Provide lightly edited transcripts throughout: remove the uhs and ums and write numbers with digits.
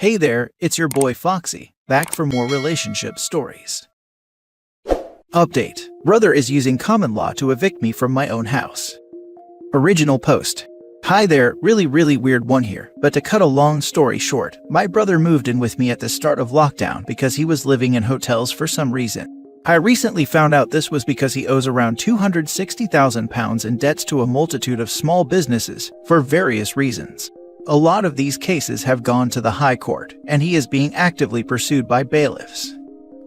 Hey there, it's your boy Foxy, back for more relationship stories. Update. Brother is using common law to evict me from my own house. Original post. Hi there, really weird one here, but to cut a long story short, my brother moved in with me at the start of lockdown because he was living in hotels for some reason. I recently found out this was because he owes around £260,000 in debts to a multitude of small businesses, for various reasons. A lot of these cases have gone to the High Court, and he is being actively pursued by bailiffs.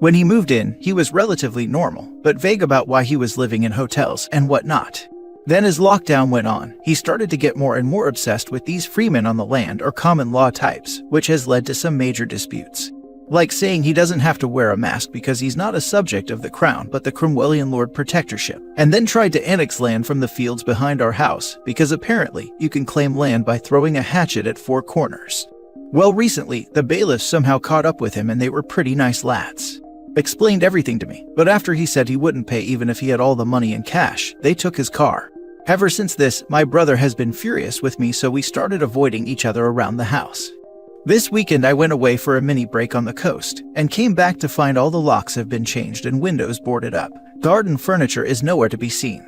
When he moved in, he was relatively normal, but vague about why he was living in hotels and whatnot. Then as lockdown went on, he started to get more and more obsessed with these freemen on the land or common law types, which has led to some major disputes. Like saying he doesn't have to wear a mask because he's not a subject of the crown but the Cromwellian Lord Protectorship, and then tried to annex land from the fields behind our house because apparently you can claim land by throwing a hatchet at four corners. Well, recently, the bailiffs somehow caught up with him and they were pretty nice lads. Explained everything to me, but after he said he wouldn't pay even if he had all the money in cash, they took his car. Ever since this, my brother has been furious with me, so we started avoiding each other around the house. This weekend I went away for a mini break on the coast, and came back to find all the locks have been changed and windows boarded up. Garden furniture is nowhere to be seen.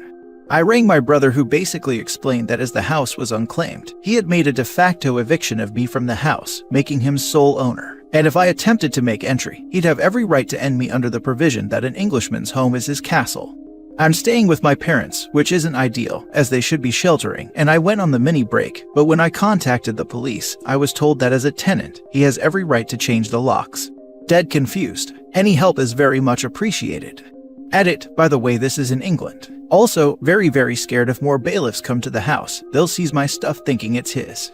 I rang my brother, who basically explained that as the house was unclaimed, he had made a de facto eviction of me from the house, making him sole owner. And if I attempted to make entry, he'd have every right to end me under the provision that an Englishman's home is his castle. I'm staying with my parents, which isn't ideal, as they should be sheltering, and I went on the mini break, but when I contacted the police, I was told that as a tenant, he has every right to change the locks. Dead confused. Any help is very much appreciated. Edit, by the way, this is in England. Also, very scared if more bailiffs come to the house, they'll seize my stuff thinking it's his.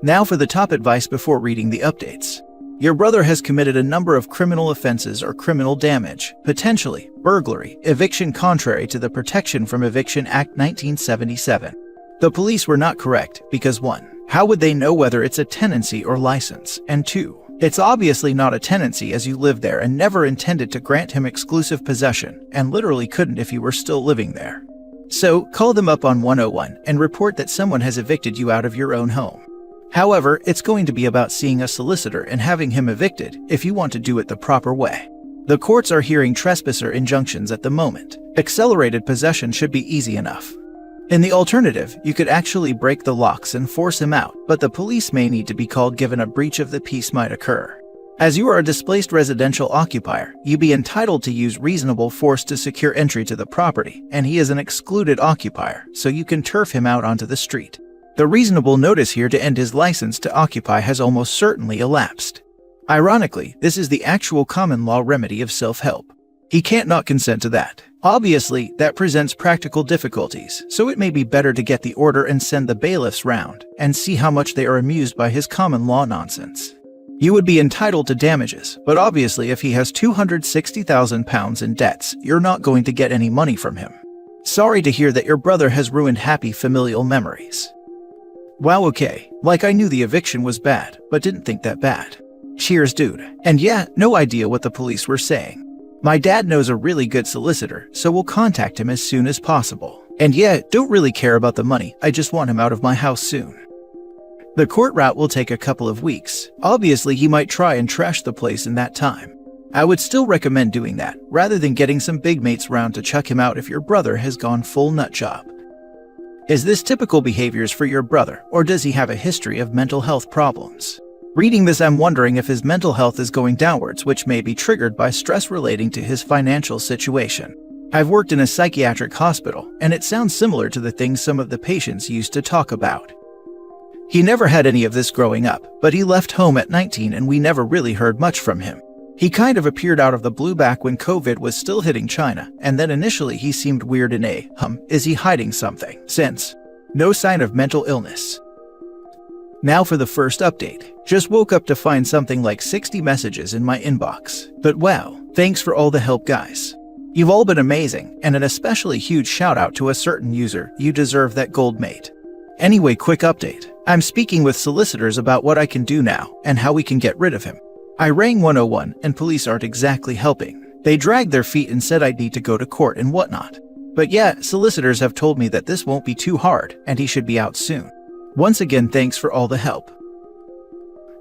Now for the top advice before reading the updates. Your brother has committed a number of criminal offenses or criminal damage, potentially burglary, eviction contrary to the Protection from Eviction Act 1977. The police were not correct because 1. How would they know whether it's a tenancy or license? And 2. It's obviously not a tenancy as you live there and never intended to grant him exclusive possession, and literally couldn't if you were still living there. So, call them up on 101 and report that someone has evicted you out of your own home. However, it's going to be about seeing a solicitor and having him evicted if you want to do it the proper way. The courts are hearing trespasser injunctions at the moment. Accelerated possession should be easy enough. In the alternative, you could actually break the locks and force him out, but the police may need to be called given a breach of the peace might occur. As you are a displaced residential occupier, you be entitled to use reasonable force to secure entry to the property, and he is an excluded occupier, so you can turf him out onto the street. The reasonable notice here to end his license to occupy has almost certainly elapsed. Ironically, this is the actual common law remedy of self-help. He can't not consent to that. Obviously, that presents practical difficulties, so it may be better to get the order and send the bailiffs round, and see how much they are amused by his common law nonsense. You would be entitled to damages, but obviously if he has £260,000 in debts, you're not going to get any money from him. Sorry to hear that your brother has ruined happy familial memories. Wow, okay, like I knew the eviction was bad, but didn't think that bad. Cheers, dude. And yeah, no idea what the police were saying. My dad knows a really good solicitor, so we'll contact him as soon as possible. And yeah, don't really care about the money, I just want him out of my house soon. The court route will take a couple of weeks. Obviously, he might try and trash the place in that time. I would still recommend doing that, rather than getting some big mates round to chuck him out if your brother has gone full nutjob. Is this typical behaviors for your brother, or does he have a history of mental health problems? Reading this, I'm wondering if his mental health is going downwards, which may be triggered by stress relating to his financial situation. I've worked in a psychiatric hospital, and it sounds similar to the things some of the patients used to talk about. He never had any of this growing up, but he left home at 19 and we never really heard much from him. He kind of appeared out of the blue back when COVID was still hitting China, and then initially he seemed weird and is he hiding something? Since. No sign of mental illness. Now for the first update. Just woke up to find something like 60 messages in my inbox. But wow, thanks for all the help, guys. You've all been amazing, and an especially huge shout out to a certain user. You deserve that gold, mate. Anyway, quick update. I'm speaking with solicitors about what I can do now, and how we can get rid of him. I rang 101 and police aren't exactly helping. They dragged their feet and said I'd need to go to court and whatnot. But yeah, solicitors have told me that this won't be too hard and he should be out soon. Once again, thanks for all the help.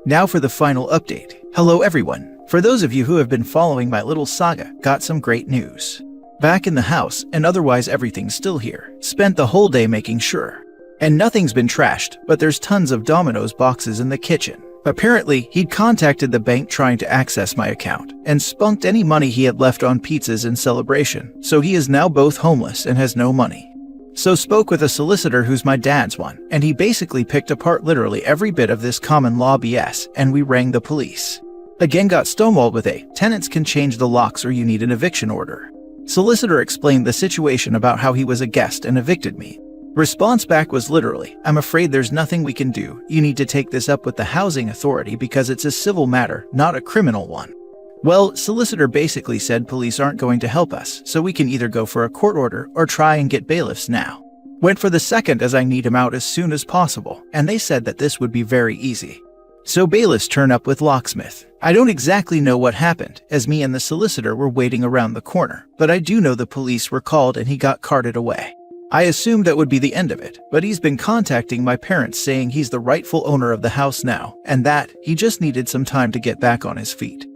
Now for the final update. Hello everyone. For those of you who have been following my little saga, got some great news. Back in the house, and otherwise everything's still here. Spent the whole day making sure. And nothing's been trashed, but there's tons of Domino's boxes in the kitchen. Apparently, he'd contacted the bank trying to access my account, and spunked any money he had left on pizzas in celebration, so he is now both homeless and has no money. So spoke with a solicitor who's my dad's one, and he basically picked apart literally every bit of this common law BS, and we rang the police. Again got stonewalled with tenants can change the locks or you need an eviction order. Solicitor explained the situation about how he was a guest and evicted me. Response back was literally, I'm afraid there's nothing we can do, you need to take this up with the housing authority because it's a civil matter, not a criminal one. Well, solicitor basically said police aren't going to help us, so we can either go for a court order or try and get bailiffs now. Went for the second as I need him out as soon as possible, and they said that this would be very easy. So bailiffs turn up with locksmith. I don't exactly know what happened, as me and the solicitor were waiting around the corner, but I do know the police were called and he got carted away. I assumed that would be the end of it, but he's been contacting my parents saying he's the rightful owner of the house now, and that he just needed some time to get back on his feet.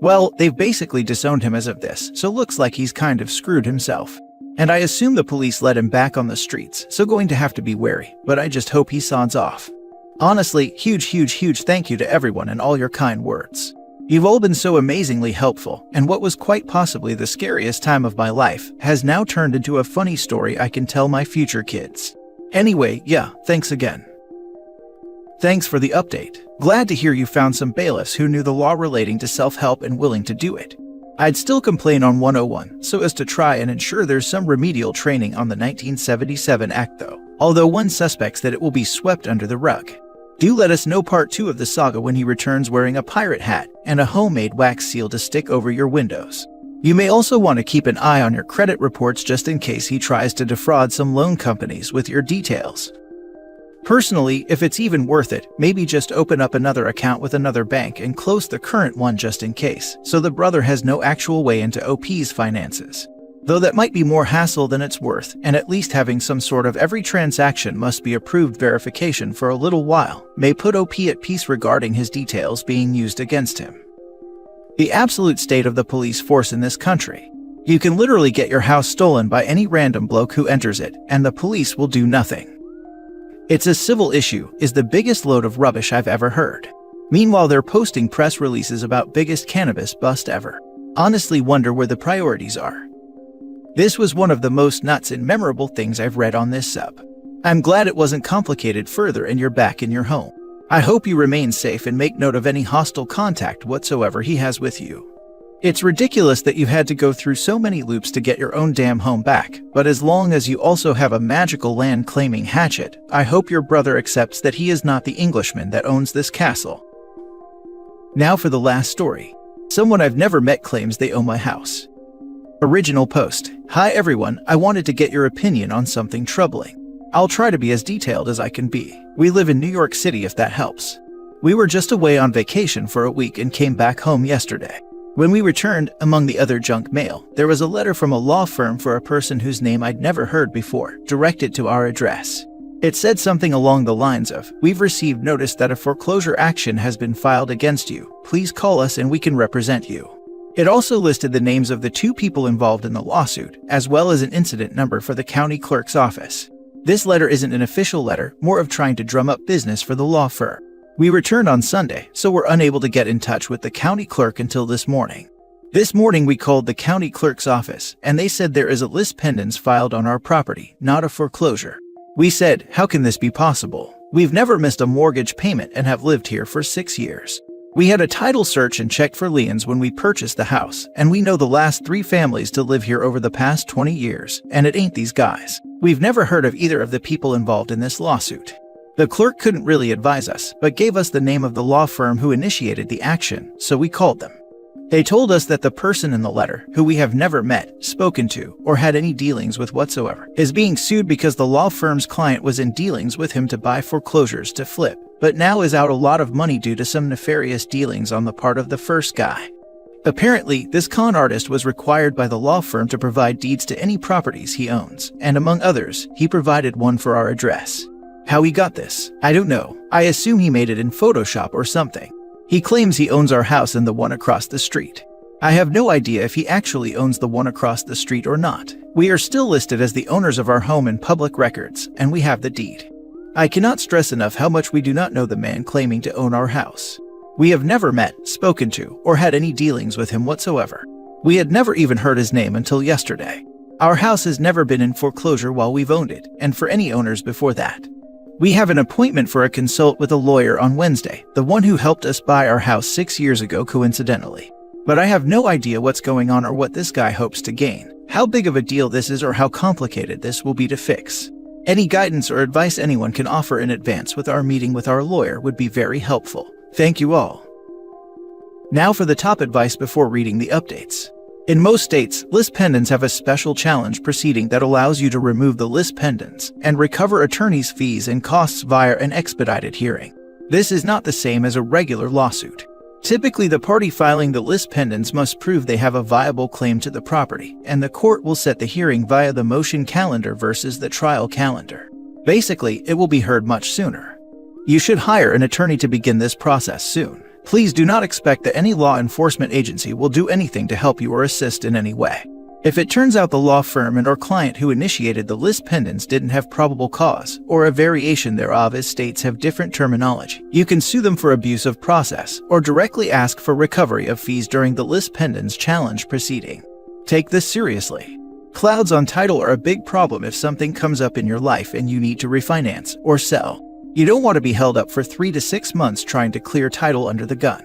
Well, they've basically disowned him as of this, so looks like he's kind of screwed himself. And I assume the police let him back on the streets, so going to have to be wary, but I just hope he sods off. Honestly, huge thank you to everyone and all your kind words. You've all been so amazingly helpful, and what was quite possibly the scariest time of my life has now turned into a funny story I can tell my future kids. Anyway, yeah, thanks again. Thanks for the update. Glad to hear you found some bailiffs who knew the law relating to self-help and willing to do it. I'd still complain on 101 so as to try and ensure there's some remedial training on the 1977 Act though, although one suspects that it will be swept under the rug. Do let us know part 2 of the saga when he returns wearing a pirate hat and a homemade wax seal to stick over your windows. You may also want to keep an eye on your credit reports just in case he tries to defraud some loan companies with your details. Personally, if it's even worth it, maybe just open up another account with another bank and close the current one just in case, so the brother has no actual way into OP's finances. Though that might be more hassle than it's worth, and at least having some sort of every transaction must be approved verification for a little while may put OP at peace regarding his details being used against him. The absolute state of the police force in this country. You can literally get your house stolen by any random bloke who enters it, and the police will do nothing. It's a civil issue is the biggest load of rubbish I've ever heard. Meanwhile, they're posting press releases about biggest cannabis bust ever. Honestly wonder where the priorities are. This was one of the most nuts and memorable things I've read on this sub. I'm glad it wasn't complicated further and you're back in your home. I hope you remain safe and make note of any hostile contact whatsoever he has with you. It's ridiculous that you had to go through so many loops to get your own damn home back, but as long as you also have a magical land-claiming hatchet, I hope your brother accepts that he is not the Englishman that owns this castle. Now for the last story. Someone I've never met claims they own my house. Original post. Hi everyone, I wanted to get your opinion on something troubling. I'll try to be as detailed as I can be. We live in New York City if that helps. We were just away on vacation for a week and came back home yesterday. When we returned, among the other junk mail, there was a letter from a law firm for a person whose name I'd never heard before, directed to our address. It said something along the lines of, "We've received notice that a foreclosure action has been filed against you. Please call us and we can represent you." It also listed the names of the 2 people involved in the lawsuit, as well as an incident number for the county clerk's office. This letter isn't an official letter, more of trying to drum up business for the law firm. We returned on Sunday, so we're unable to get in touch with the county clerk until this morning. This morning we called the county clerk's office, and they said there is a lis pendens filed on our property, not a foreclosure. We said, how can this be possible? We've never missed a mortgage payment and have lived here for 6 years. We had a title search and checked for liens when we purchased the house, and we know the last 3 families to live here over the past 20 years, and it ain't these guys. We've never heard of either of the people involved in this lawsuit. The clerk couldn't really advise us, but gave us the name of the law firm who initiated the action, so we called them. They told us that the person in the letter, who we have never met, spoken to, or had any dealings with whatsoever, is being sued because the law firm's client was in dealings with him to buy foreclosures to flip, but now is out a lot of money due to some nefarious dealings on the part of the first guy. Apparently, this con artist was required by the law firm to provide deeds to any properties he owns, and among others, he provided one for our address. How he got this, I don't know. I assume he made it in Photoshop or something. He claims he owns our house and the one across the street. I have no idea if he actually owns the one across the street or not. We are still listed as the owners of our home in public records, and we have the deed. I cannot stress enough how much we do not know the man claiming to own our house. We have never met, spoken to, or had any dealings with him whatsoever. We had never even heard his name until yesterday. Our house has never been in foreclosure while we've owned it, and for any owners before that. We have an appointment for a consult with a lawyer on Wednesday, the one who helped us buy our house 6 years ago coincidentally. But I have no idea what's going on or what this guy hopes to gain, how big of a deal this is or how complicated this will be to fix. Any guidance or advice anyone can offer in advance with our meeting with our lawyer would be very helpful. Thank you all. Now for the top advice before reading the updates. In most states, lis pendens have a special challenge proceeding that allows you to remove the lis pendens and recover attorney's fees and costs via an expedited hearing. This is not the same as a regular lawsuit. Typically, the party filing the lis pendens must prove they have a viable claim to the property, and the court will set the hearing via the motion calendar versus the trial calendar. Basically, it will be heard much sooner. You should hire an attorney to begin this process soon. Please do not expect that any law enforcement agency will do anything to help you or assist in any way. If it turns out the law firm and/or client who initiated the lis pendens didn't have probable cause, or a variation thereof as states have different terminology, you can sue them for abuse of process, or directly ask for recovery of fees during the lis pendens challenge proceeding. Take this seriously. Clouds on title are a big problem if something comes up in your life and you need to refinance or sell. You don't want to be held up for 3 to 6 months trying to clear title under the gun.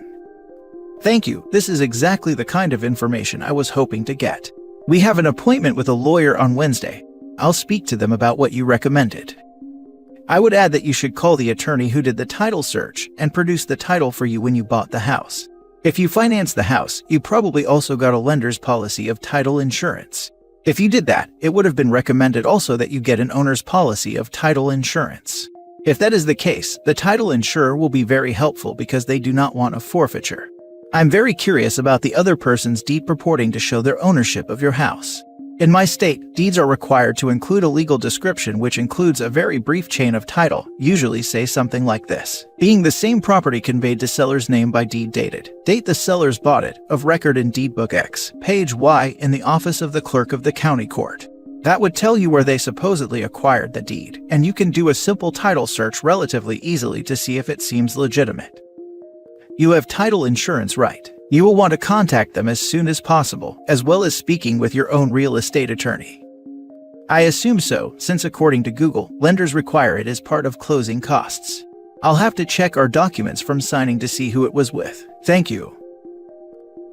Thank you, this is exactly the kind of information I was hoping to get. We have an appointment with a lawyer on Wednesday. I'll speak to them about what you recommended. I would add that you should call the attorney who did the title search and produce the title for you when you bought the house. If you financed the house, you probably also got a lender's policy of title insurance. If you did that, it would have been recommended also that you get an owner's policy of title insurance. If that is the case, the title insurer will be very helpful because they do not want a forfeiture. I'm very curious about the other person's deed purporting to show their ownership of your house. In my state, deeds are required to include a legal description which includes a very brief chain of title, usually say something like this. Being the same property conveyed to seller's name by deed dated. Date the sellers bought it, of record in deed book X, page Y in the office of the clerk of the county court. That would tell you where they supposedly acquired the deed, and you can do a simple title search relatively easily to see if it seems legitimate. You have title insurance, right? You will want to contact them as soon as possible, as well as speaking with your own real estate attorney. I assume so, since according to Google, lenders require it as part of closing costs. I'll have to check our documents from signing to see who it was with. Thank you.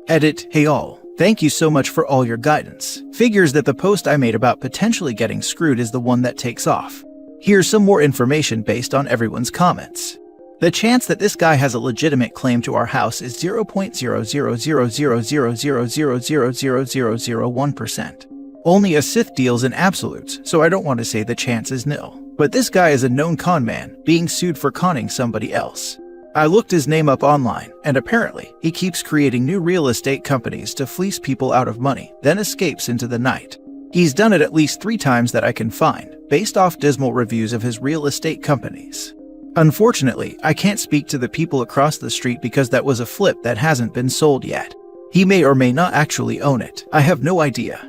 Edit. Hey all. Thank you so much for all your guidance. Figures that the post I made about potentially getting screwed is the one that takes off. Here's some more information based on everyone's comments. The chance that this guy has a legitimate claim to our house is 0.0000000000001%. Only a Sith deals in absolutes, so I don't want to say the chance is nil. But this guy is a known con man, being sued for conning somebody else. I looked his name up online, and apparently, he keeps creating new real estate companies to fleece people out of money, then escapes into the night. He's done it at least 3 times that I can find, based off dismal reviews of his real estate companies. Unfortunately, I can't speak to the people across the street because that was a flip that hasn't been sold yet. He may or may not actually own it. I have no idea.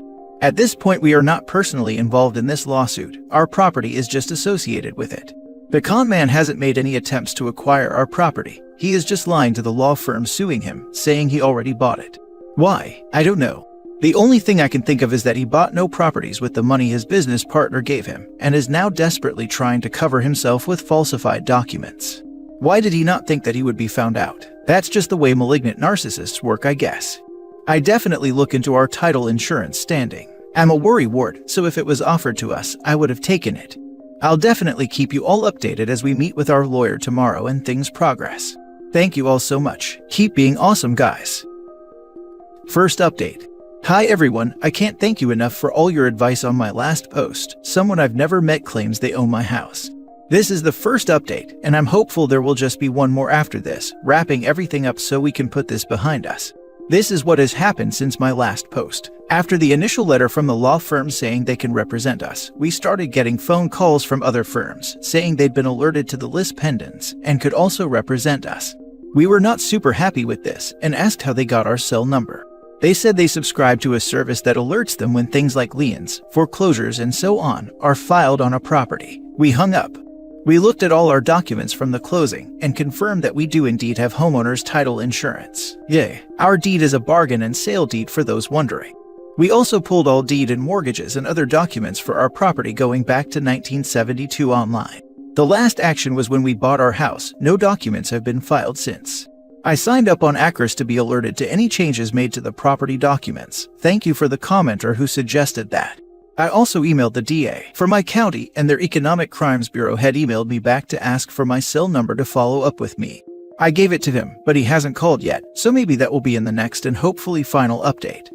At this point, we are not personally involved in this lawsuit. Our property is just associated with it. The con man hasn't made any attempts to acquire our property. He is just lying to the law firm suing him, saying he already bought it. Why? I don't know. The only thing I can think of is that he bought no properties with the money his business partner gave him, and is now desperately trying to cover himself with falsified documents. Why did he not think that he would be found out? That's just the way malignant narcissists work, I guess. I definitely look into our title insurance standing. I'm a worry ward, so if it was offered to us, I would have taken it. I'll definitely keep you all updated as we meet with our lawyer tomorrow and things progress. Thank you all so much. Keep being awesome, guys. First update. Hi everyone, I can't thank you enough for all your advice on my last post. Someone I've never met claims they own my house. This is the first update, and I'm hopeful there will just be one more after this, wrapping everything up so we can put this behind us. This is what has happened since my last post. After the initial letter from the law firm saying they can represent us, we started getting phone calls from other firms saying they'd been alerted to the lis pendens and could also represent us. We were not super happy with this and asked how they got our cell number. They said they subscribe to a service that alerts them when things like liens, foreclosures, and so on are filed on a property. We hung up. We looked at all our documents from the closing and confirmed that we do indeed have homeowner's title insurance. Yay. Our deed is a bargain and sale deed for those wondering. We also pulled all deed and mortgages and other documents for our property going back to 1972 online. The last action was when we bought our house. No documents have been filed since. I signed up on Acris to be alerted to any changes made to the property documents. Thank you for the commenter who suggested that. I also emailed the DA for my county, and their Economic Crimes Bureau had emailed me back to ask for my cell number to follow up with me. I gave it to him, but he hasn't called yet, so maybe that will be in the next and hopefully final update.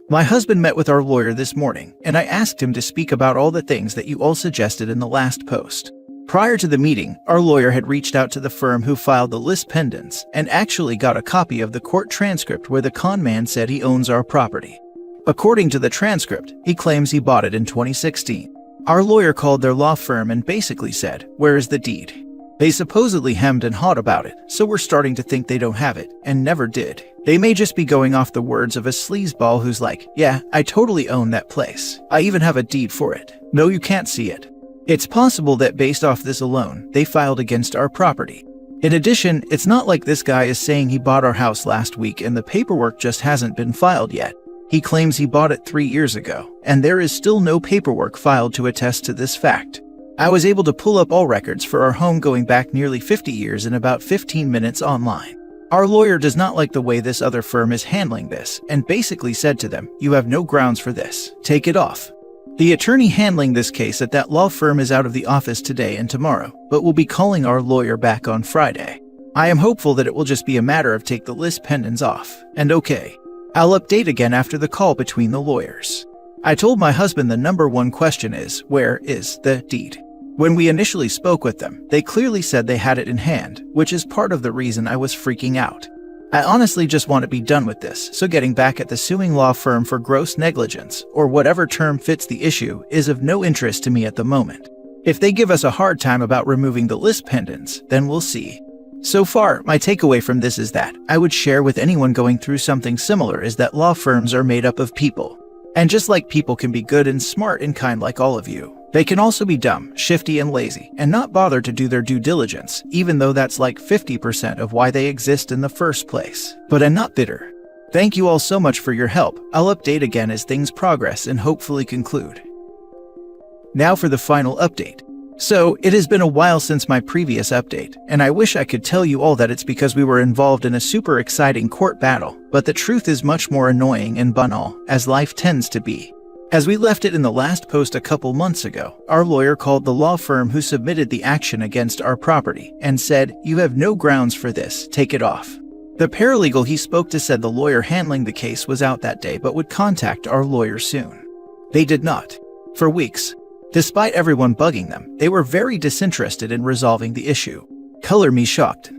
My husband met with our lawyer this morning, and I asked him to speak about all the things that you all suggested in the last post. Prior to the meeting, our lawyer had reached out to the firm who filed the lis pendens and actually got a copy of the court transcript where the con man said he owns our property. According to the transcript, he claims he bought it in 2016. Our lawyer called their law firm and basically said, "Where is the deed?" They supposedly hemmed and hawed about it, so we're starting to think they don't have it, and never did. They may just be going off the words of a sleazeball who's like, "Yeah, I totally own that place. I even have a deed for it. No, you can't see it." It's possible that based off this alone, they filed against our property. In addition, it's not like this guy is saying he bought our house last week and the paperwork just hasn't been filed yet. He claims he bought it 3 years ago, and there is still no paperwork filed to attest to this fact. I was able to pull up all records for our home going back nearly 50 years in about 15 minutes online. Our lawyer does not like the way this other firm is handling this, and basically said to them, "You have no grounds for this. Take it off." The attorney handling this case at that law firm is out of the office today and tomorrow, but will be calling our lawyer back on Friday. I am hopeful that it will just be a matter of take the lis pendens off, and okay. I'll update again after the call between the lawyers. I told my husband the number one question is, where is the deed? When we initially spoke with them, they clearly said they had it in hand, which is part of the reason I was freaking out. I honestly just want to be done with this, so getting back at the suing law firm for gross negligence, or whatever term fits the issue, is of no interest to me at the moment. If they give us a hard time about removing the lis pendens, then we'll see. So far, my takeaway from this is that I would share with anyone going through something similar is that law firms are made up of people. And just like people can be good and smart and kind like all of you, they can also be dumb, shifty, and lazy, and not bother to do their due diligence, even though that's like 50% of why they exist in the first place. But I'm not bitter. Thank you all so much for your help. I'll update again as things progress and hopefully conclude. Now for the final update. So, it has been a while since my previous update, and I wish I could tell you all that it's because we were involved in a super exciting court battle, but the truth is much more annoying and banal, as life tends to be. As we left it in the last post a couple months ago, our lawyer called the law firm who submitted the action against our property and said, "You have no grounds for this, take it off." The paralegal he spoke to said the lawyer handling the case was out that day but would contact our lawyer soon. They did not. For weeks. Despite everyone bugging them, they were very disinterested in resolving the issue. Color me shocked.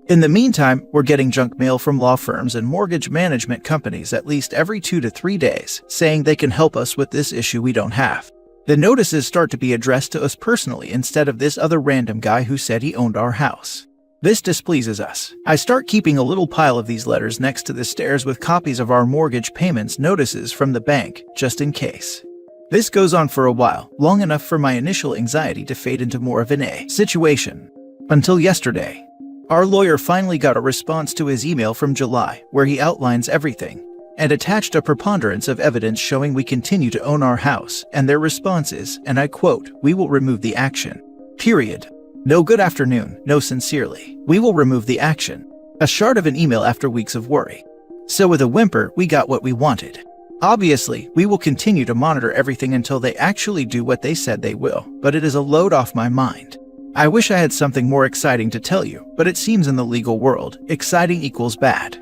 In the meantime, we're getting junk mail from law firms and mortgage management companies at least every 2 to 3 days, saying they can help us with this issue we don't have. The notices start to be addressed to us personally instead of this other random guy who said he owned our house. This displeases us. I start keeping a little pile of these letters next to the stairs with copies of our mortgage payments notices from the bank, just in case. This goes on for a while, long enough for my initial anxiety to fade into more of an A situation. Until yesterday. Our lawyer finally got a response to his email from July, where he outlines everything, and attached a preponderance of evidence showing we continue to own our house, and their response is, and I quote, "We will remove the action. Period. No good afternoon, no sincerely. We will remove the action." A shard of an email after weeks of worry. So with a whimper, we got what we wanted. Obviously, we will continue to monitor everything until they actually do what they said they will, but it is a load off my mind. I wish I had something more exciting to tell you, but it seems in the legal world, exciting equals bad.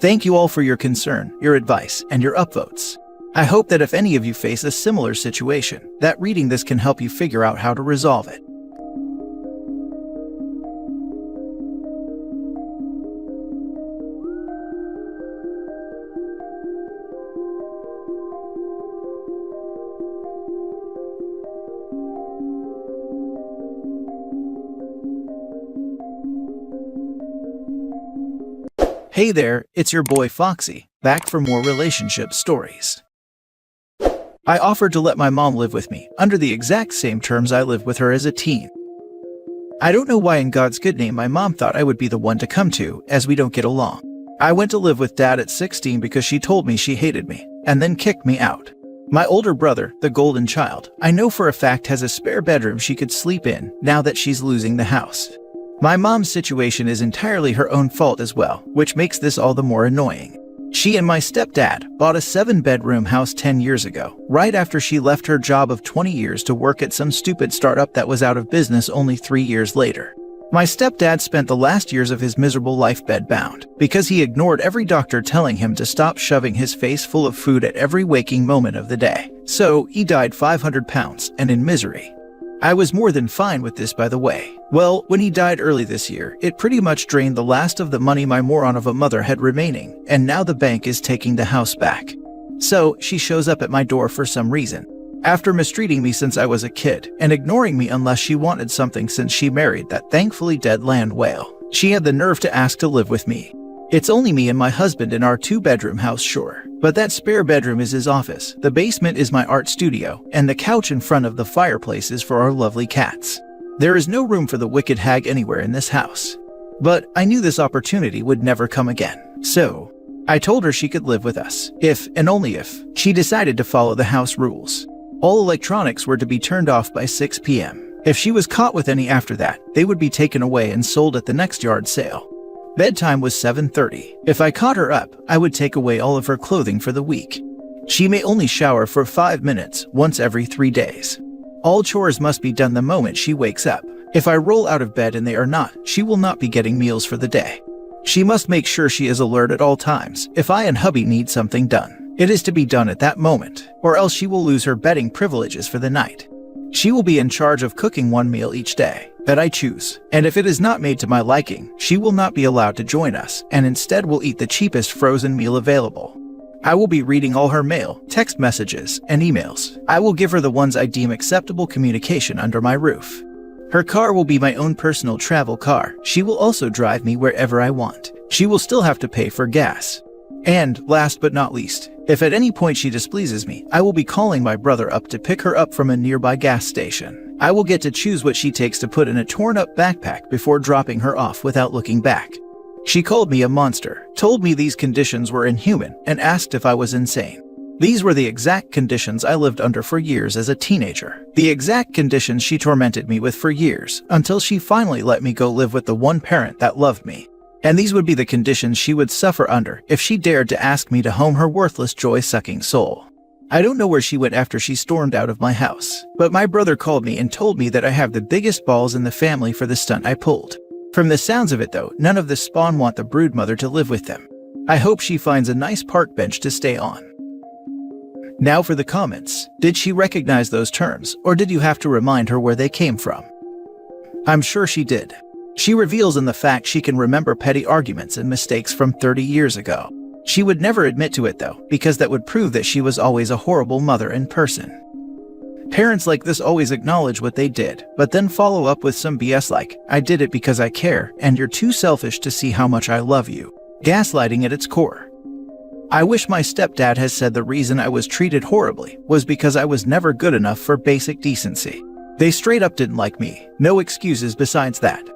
Thank you all for your concern, your advice, and your upvotes. I hope that if any of you face a similar situation, that reading this can help you figure out how to resolve it. Hey there, it's your boy Foxy, back for more relationship stories. I offered to let my mom live with me, under the exact same terms I lived with her as a teen. I don't know why in God's good name my mom thought I would be the one to come to, as we don't get along. I went to live with Dad at 16 because she told me she hated me, and then kicked me out. My older brother, the golden child, I know for a fact has a spare bedroom she could sleep in now that she's losing the house. My mom's situation is entirely her own fault as well, which makes this all the more annoying. She and my stepdad bought a 7-bedroom house 10 years ago, right after she left her job of 20 years to work at some stupid startup that was out of business only 3 years later. My stepdad spent the last years of his miserable life bedbound, because he ignored every doctor telling him to stop shoving his face full of food at every waking moment of the day. So, he died 500 pounds and in misery. I was more than fine with this, by the way. Well, when he died early this year, it pretty much drained the last of the money my moron of a mother had remaining, and now the bank is taking the house back. So, she shows up at my door for some reason. After mistreating me since I was a kid, and ignoring me unless she wanted something since she married that thankfully dead land whale, she had the nerve to ask to live with me. It's only me and my husband in our 2-bedroom house, sure. But that spare bedroom is his office, the basement is my art studio, and the couch in front of the fireplace is for our lovely cats. There is no room for the wicked hag anywhere in this house. But I knew this opportunity would never come again, so I told her she could live with us, if, and only if, she decided to follow the house rules. All electronics were to be turned off by 6 p.m. If she was caught with any after that, they would be taken away and sold at the next yard sale. Bedtime was 7:30. If I caught her up, I would take away all of her clothing for the week. She may only shower for 5 minutes, once every 3 days. All chores must be done the moment she wakes up. If I roll out of bed and they are not, she will not be getting meals for the day. She must make sure she is alert at all times. If I and hubby need something done, it is to be done at that moment, or else she will lose her bedding privileges for the night. She will be in charge of cooking one meal each day that I choose, and if it is not made to my liking, she will not be allowed to join us, and instead will eat the cheapest frozen meal available. I will be reading all her mail, text messages, and emails. I will give her the ones I deem acceptable communication under my roof. Her car will be my own personal travel car. She will also drive me wherever I want. She will still have to pay for gas. And, last but not least, if at any point she displeases me, I will be calling my brother up to pick her up from a nearby gas station. I will get to choose what she takes to put in a torn-up backpack before dropping her off without looking back. She called me a monster, told me these conditions were inhuman, and asked if I was insane. These were the exact conditions I lived under for years as a teenager. The exact conditions she tormented me with for years, until she finally let me go live with the one parent that loved me. And these would be the conditions she would suffer under if she dared to ask me to home her worthless joy-sucking soul. I don't know where she went after she stormed out of my house, but my brother called me and told me that I have the biggest balls in the family for the stunt I pulled. From the sounds of it though, none of the spawn want the broodmother to live with them. I hope she finds a nice park bench to stay on. Now for the comments. Did she recognize those terms, or did you have to remind her where they came from? I'm sure she did. She reveals in the fact she can remember petty arguments and mistakes from 30 years ago. She would never admit to it though, because that would prove that she was always a horrible mother in person. Parents like this always acknowledge what they did, but then follow up with some BS like, I did it because I care, and you're too selfish to see how much I love you. Gaslighting at its core. I wish my stepdad has said the reason I was treated horribly was because I was never good enough for basic decency. They straight up didn't like me, no excuses besides that.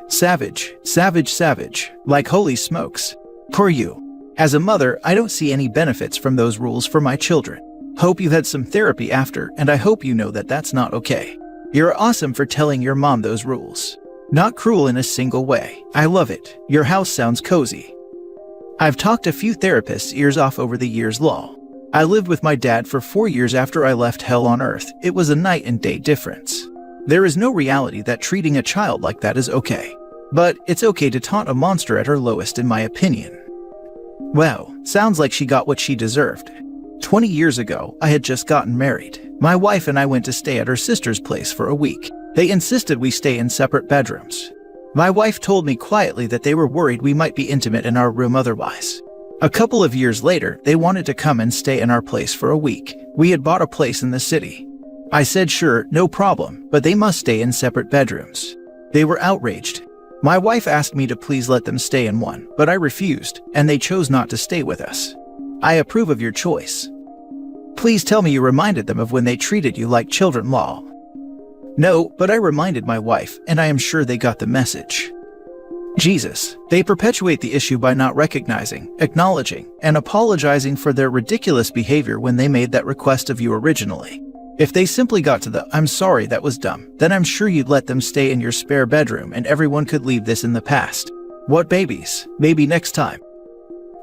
Savage, savage, savage, like holy smokes. Poor you. As a mother, I don't see any benefits from those rules for my children. Hope you had some therapy after, and I hope you know that that's not okay. You're awesome for telling your mom those rules. Not cruel in a single way. I love it. Your house sounds cozy. I've talked a few therapists' ears off over the years lol. I lived with my dad for 4 years after I left hell on earth. It was a night and day difference. There is no reality that treating a child like that is okay. But it's okay to taunt a monster at her lowest in my opinion. Wow, sounds like she got what she deserved. 20 years ago, I had just gotten married. My wife and I went to stay at her sister's place for a week. They insisted we stay in separate bedrooms. My wife told me quietly that they were worried we might be intimate in our room otherwise. A couple of years later, they wanted to come and stay in our place for a week. We had bought a place in the city. I said sure, no problem, but they must stay in separate bedrooms. They were outraged. My wife asked me to please let them stay in one, but I refused, and they chose not to stay with us. I approve of your choice. Please tell me you reminded them of when they treated you like children, lol. No, but I reminded my wife, and I am sure they got the message. Jesus, they perpetuate the issue by not recognizing, acknowledging, and apologizing for their ridiculous behavior when they made that request of you originally. If they simply got to the "I'm sorry, that was dumb," then I'm sure you'd let them stay in your spare bedroom and everyone could leave this in the past. What babies? Maybe next time.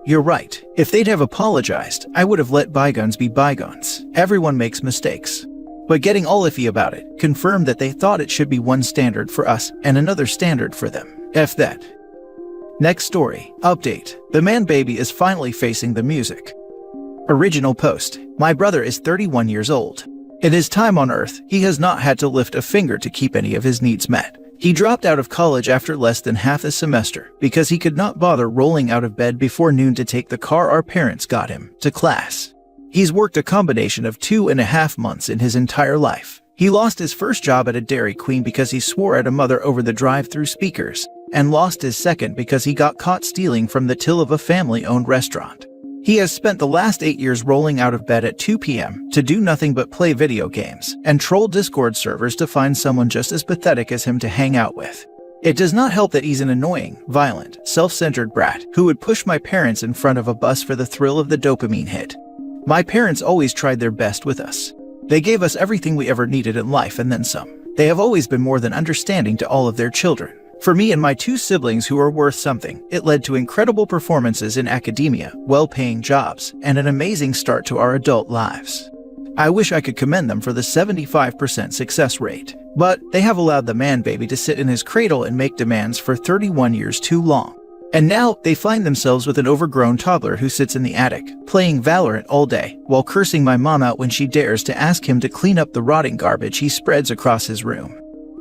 You're right. If they'd have apologized, I would have let bygones be bygones. Everyone makes mistakes. But getting all iffy about it confirmed that they thought it should be one standard for us and another standard for them. F that. Next story. Update. The man baby is finally facing the music. Original post. My brother is 31 years old. In his time on Earth, he has not had to lift a finger to keep any of his needs met. He dropped out of college after less than half a semester because he could not bother rolling out of bed before noon to take the car our parents got him to class. He's worked a combination of 2.5 months in his entire life. He lost his first job at a Dairy Queen because he swore at a mother over the drive-through speakers, and lost his second because he got caught stealing from the till of a family-owned restaurant. He has spent the last 8 years rolling out of bed at 2 p.m. to do nothing but play video games and troll Discord servers to find someone just as pathetic as him to hang out with. It does not help that he's an annoying, violent, self-centered brat who would push my parents in front of a bus for the thrill of the dopamine hit. My parents always tried their best with us. They gave us everything we ever needed in life and then some. They have always been more than understanding to all of their children. For me and my 2 siblings who are worth something, it led to incredible performances in academia, well-paying jobs, and an amazing start to our adult lives. I wish I could commend them for the 75% success rate, but they have allowed the man baby to sit in his cradle and make demands for 31 years too long. And now they find themselves with an overgrown toddler who sits in the attic, playing Valorant all day, while cursing my mom out when she dares to ask him to clean up the rotting garbage he spreads across his room.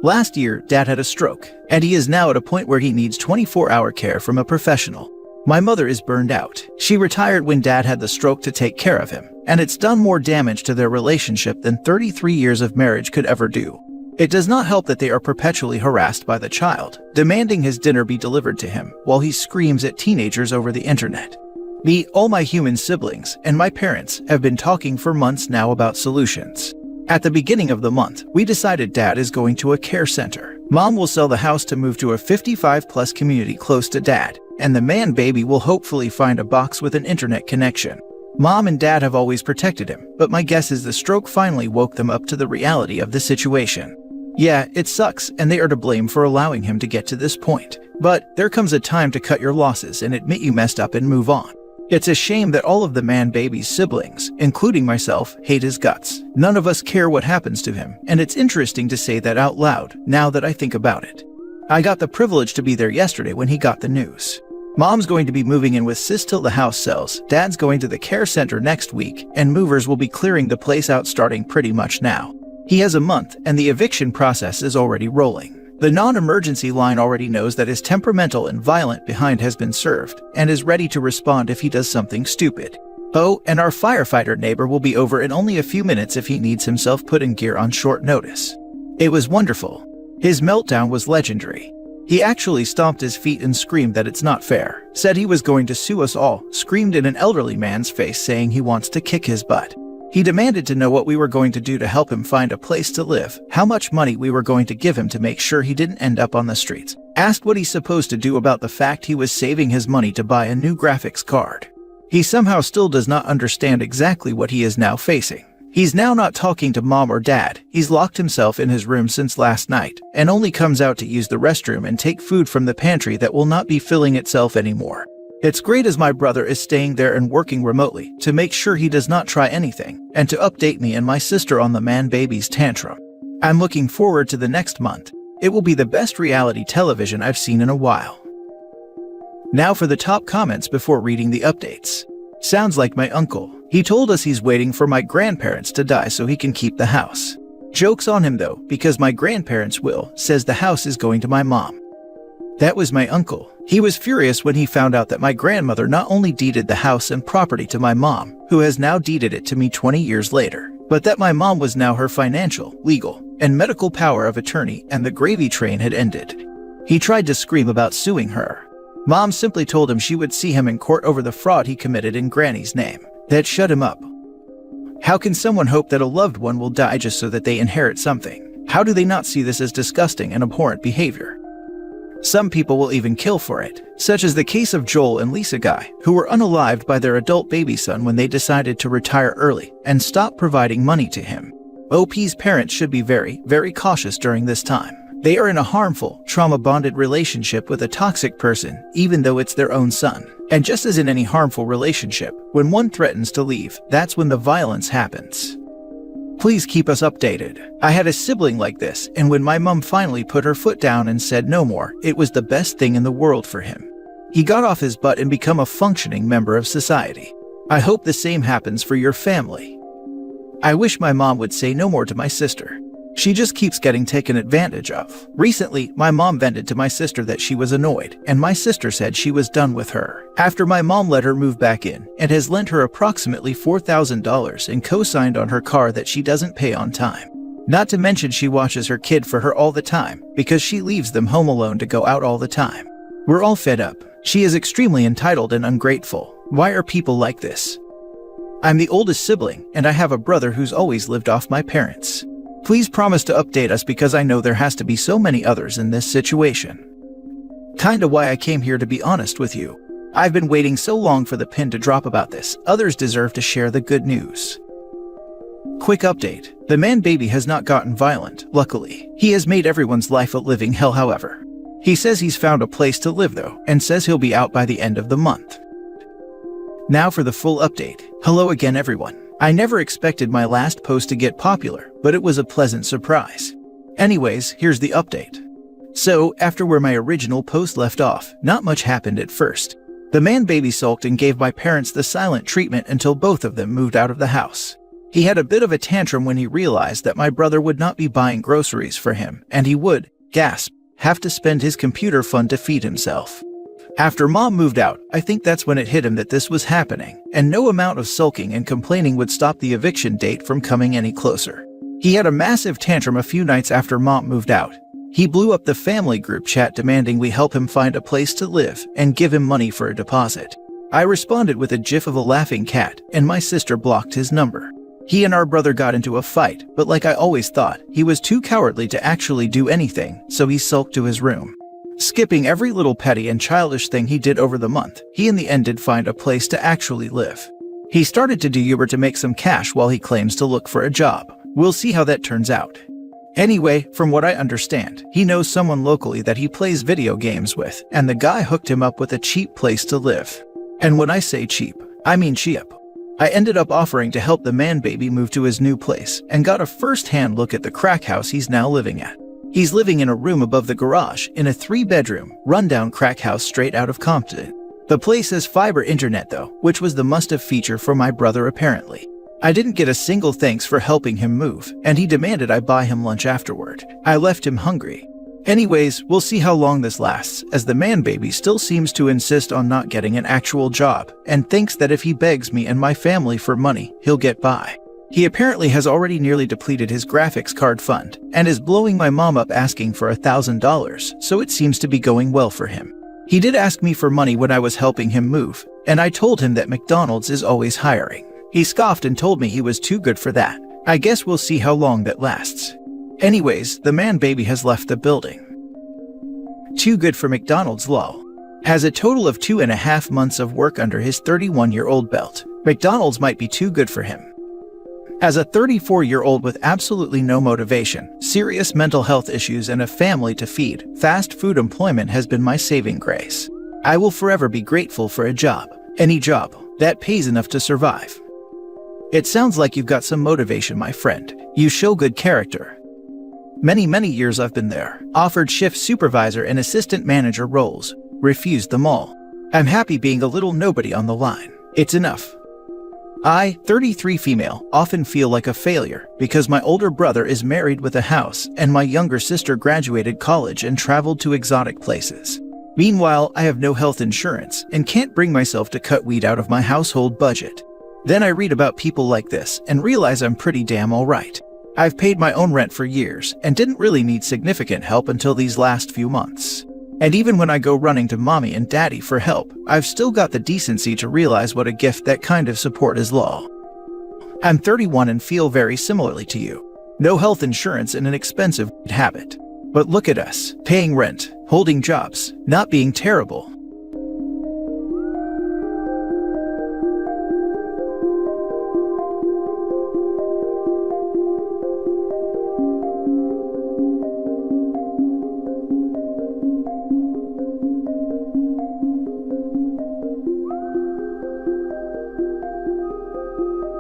Last year, Dad had a stroke, and he is now at a point where he needs 24-hour care from a professional. My mother is burned out. She retired when Dad had the stroke to take care of him, and it's done more damage to their relationship than 33 years of marriage could ever do. It does not help that they are perpetually harassed by the child, demanding his dinner be delivered to him while he screams at teenagers over the internet. Me, all my human siblings, and my parents have been talking for months now about solutions. At the beginning of the month, we decided Dad is going to a care center. Mom will sell the house to move to a 55-plus community close to Dad, and the man baby will hopefully find a box with an internet connection. Mom and Dad have always protected him, but my guess is the stroke finally woke them up to the reality of the situation. Yeah, it sucks, and they are to blame for allowing him to get to this point. But there comes a time to cut your losses and admit you messed up and move on. It's a shame that all of the man baby's siblings, including myself, hate his guts. None of us care what happens to him, and it's interesting to say that out loud, now that I think about it. I got the privilege to be there yesterday when he got the news. Mom's going to be moving in with Sis till the house sells, Dad's going to the care center next week, and movers will be clearing the place out starting pretty much now. He has a month, and the eviction process is already rolling. The non-emergency line already knows that his temperamental and violent behind has been served, and is ready to respond if he does something stupid. Oh, and our firefighter neighbor will be over in only a few minutes if he needs himself put in gear on short notice. It was wonderful. His meltdown was legendary. He actually stomped his feet and screamed that it's not fair, said he was going to sue us all, screamed in an elderly man's face saying he wants to kick his butt. He demanded to know what we were going to do to help him find a place to live, how much money we were going to give him to make sure he didn't end up on the streets, asked what he's supposed to do about the fact he was saving his money to buy a new graphics card. He somehow still does not understand exactly what he is now facing. He's now not talking to Mom or Dad, he's locked himself in his room since last night, and only comes out to use the restroom and take food from the pantry that will not be filling itself anymore. It's great as my brother is staying there and working remotely to make sure he does not try anything, and to update me and my sister on the man baby's tantrum. I'm looking forward to the next month. It will be the best reality television I've seen in a while. Now for the top comments before reading the updates. Sounds like my uncle. He told us he's waiting for my grandparents to die so he can keep the house. Joke's on him though, because my grandparents' will says the house is going to my mom. That was my uncle. He was furious when he found out that my grandmother not only deeded the house and property to my mom, who has now deeded it to me 20 years later, but that my mom was now her financial, legal, and medical power of attorney and the gravy train had ended. He tried to scream about suing her. Mom simply told him she would see him in court over the fraud he committed in Granny's name. That shut him up. How can someone hope that a loved one will die just so that they inherit something? How do they not see this as disgusting and abhorrent behavior? Some people will even kill for it, such as the case of Joel and Lisa Guy, who were unalived by their adult baby son when they decided to retire early and stop providing money to him. OP's parents should be very, very cautious during this time. They are in a harmful, trauma-bonded relationship with a toxic person, even though it's their own son. And just as in any harmful relationship, when one threatens to leave, that's when the violence happens. Please keep us updated. I had a sibling like this, and when my mom finally put her foot down and said no more, it was the best thing in the world for him. He got off his butt and become a functioning member of society. I hope the same happens for your family. I wish my mom would say no more to my sister. She just keeps getting taken advantage of. Recently, my mom vented to my sister that she was annoyed, and my sister said she was done with her. After my mom let her move back in, and has lent her approximately $4,000 and co-signed on her car that she doesn't pay on time. Not to mention she watches her kid for her all the time, because she leaves them home alone to go out all the time. We're all fed up. She is extremely entitled and ungrateful. Why are people like this? I'm the oldest sibling, and I have a brother who's always lived off my parents. Please promise to update us because I know there has to be so many others in this situation. Kinda why I came here, to be honest with you. I've been waiting so long for the pin to drop about this. Others deserve to share the good news. Quick update. The man baby has not gotten violent, luckily. He has made everyone's life a living hell, however. He says he's found a place to live though, and says he'll be out by the end of the month. Now for the full update. Hello again everyone. I never expected my last post to get popular, but it was a pleasant surprise. Anyways, here's the update. So, after where my original post left off, not much happened at first. The man baby sulked and gave my parents the silent treatment until both of them moved out of the house. He had a bit of a tantrum when he realized that my brother would not be buying groceries for him, and he would, gasp, have to spend his computer fund to feed himself. After mom moved out, I think that's when it hit him that this was happening, and no amount of sulking and complaining would stop the eviction date from coming any closer. He had a massive tantrum a few nights after mom moved out. He blew up the family group chat demanding we help him find a place to live and give him money for a deposit. I responded with a gif of a laughing cat, and my sister blocked his number. He and our brother got into a fight, but like I always thought, he was too cowardly to actually do anything, so he sulked to his room. Skipping every little petty and childish thing he did over the month, he in the end did find a place to actually live. He started to do Uber to make some cash while he claims to look for a job. We'll see how that turns out. Anyway, from what I understand, he knows someone locally that he plays video games with, and the guy hooked him up with a cheap place to live. And when I say cheap, I mean cheap. I ended up offering to help the man baby move to his new place, and got a first-hand look at the crack house he's now living at. He's living in a room above the garage, in a 3-bedroom, rundown crack house straight out of Compton. The place has fiber internet though, which was the must-have feature for my brother apparently. I didn't get a single thanks for helping him move, and he demanded I buy him lunch afterward. I left him hungry. Anyways, we'll see how long this lasts, as the man baby still seems to insist on not getting an actual job, and thinks that if he begs me and my family for money, he'll get by. He apparently has already nearly depleted his graphics card fund, and is blowing my mom up asking for $1,000, so it seems to be going well for him. He did ask me for money when I was helping him move, and I told him that McDonald's is always hiring. He scoffed and told me he was too good for that. I guess we'll see how long that lasts. Anyways, the man baby has left the building. Too good for McDonald's lol. Has a total of 2.5 months of work under his 31-year-old belt. McDonald's might be too good for him. As a 34-year-old with absolutely no motivation, serious mental health issues, and a family to feed, fast food employment has been my saving grace. I will forever be grateful for a job, any job, that pays enough to survive. It sounds like you've got some motivation, my friend. You show good character. Many years I've been there, offered shift supervisor and assistant manager roles, refused them all. I'm happy being a little nobody on the line. It's enough. I, 33 female, often feel like a failure because my older brother is married with a house and my younger sister graduated college and traveled to exotic places. Meanwhile, I have no health insurance and can't bring myself to cut weed out of my household budget. Then I read about people like this and realize I'm pretty damn alright. I've paid my own rent for years and didn't really need significant help until these last few months. And even when I go running to mommy and daddy for help, I've still got the decency to realize what a gift that kind of support is. Law. I'm 31 and feel very similarly to you. No health insurance and an expensive habit. But look at us, paying rent, holding jobs, not being terrible,